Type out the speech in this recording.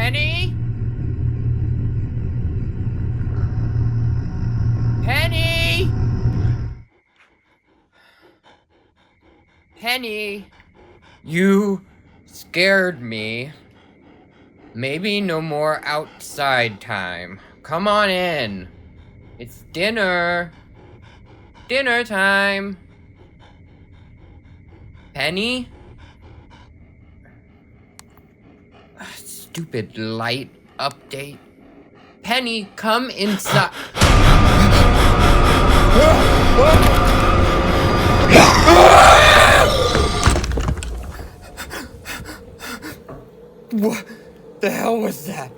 Penny? Penny? Penny? You scared me. Maybe no more outside time. Come on in. It's dinner. Dinner time. Penny? Stupid light update. Penny, come inside. What the hell was that?